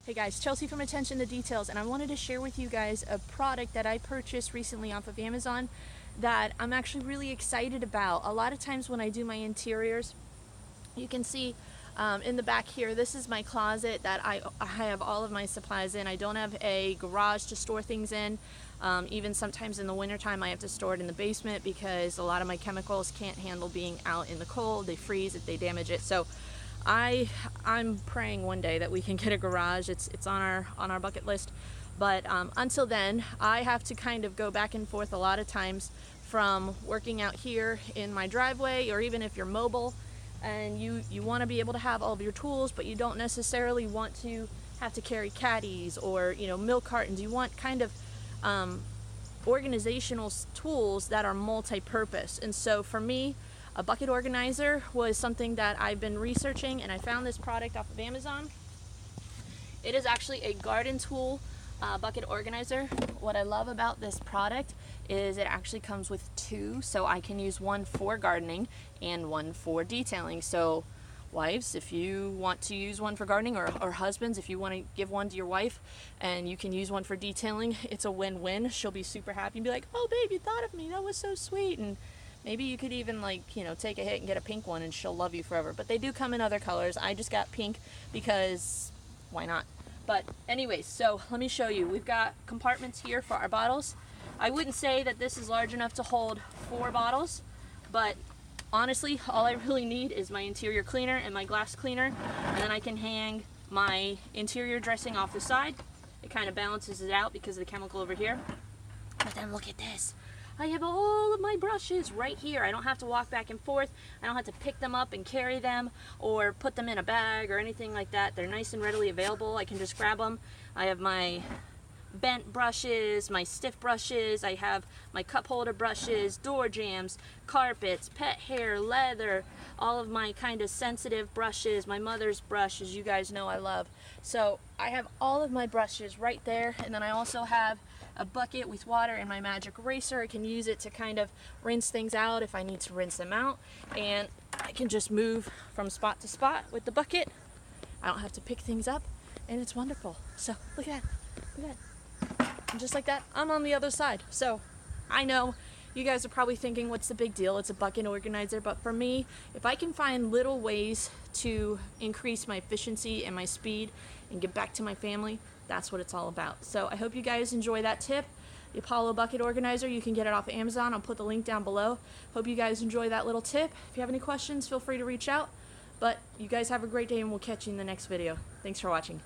Hey guys, Chelsea from Attention to Details, and I wanted to share with you guys a product that I purchased recently off of Amazon that I'm actually really excited about. A lot of times when I do my interiors, you can see in the back here, this is my closet that I have all of my supplies in. I don't have a garage to store things in. Even sometimes in the wintertime I have to store it in the basement because a lot of my chemicals can't handle being out in the cold. They freeze if they damage it. So I'm praying one day that we can get a garage. It's on our bucket list. But until then, I have to kind of go back and forth a lot of times from working out here in my driveway, or even if you're mobile and you want to be able to have all of your tools, but you don't necessarily want to have to carry caddies or milk cartons. You want kind of organizational tools that are multi-purpose. And so for me, a bucket organizer was something that I've been researching, and I found this product off of Amazon. It is actually a garden tool bucket organizer. What I love about this product is it actually comes with two, so I can use one for gardening and one for detailing. So wives, if you want to use one for gardening, or husbands, if you want to give one to your wife and you can use one for detailing, it's a win-win. She'll be super happy and be like, oh babe, you thought of me, that was so sweet. And maybe you could even take a hit and get a pink one and she'll love you forever. But they do come in other colors. I just got pink because why not? But anyways, so let me show you. We've got compartments here for our bottles. I wouldn't say that this is large enough to hold 4 bottles, but honestly, all I really need is my interior cleaner and my glass cleaner, and then I can hang my interior dressing off the side. It kind of balances it out because of the chemical over here. But then look at this. I have all of my brushes right here. I don't have to walk back and forth. I don't have to pick them up and carry them or put them in a bag or anything like that. They're nice and readily available. I can just grab them. I have my bent brushes, my stiff brushes, I have my cup holder brushes, door jams, carpets, pet hair, leather, all of my kind of sensitive brushes, my mother's brushes, you guys know I love. So I have all of my brushes right there, and then I also have a bucket with water and my magic eraser. I can use it to kind of rinse things out if I need to rinse them out, and I can just move from spot to spot with the bucket. I don't have to pick things up, and it's wonderful. So look at that, look at that. And just like that, I'm on the other side. So I know you guys are probably thinking, what's the big deal? It's a bucket organizer. But for me, if I can find little ways to increase my efficiency and my speed and get back to my family, that's what it's all about. So I hope you guys enjoy that tip. The Apollo Bucket Organizer, you can get it off of Amazon. I'll put the link down below. Hope you guys enjoy that little tip. If you have any questions, feel free to reach out. But you guys have a great day, and we'll catch you in the next video. Thanks for watching.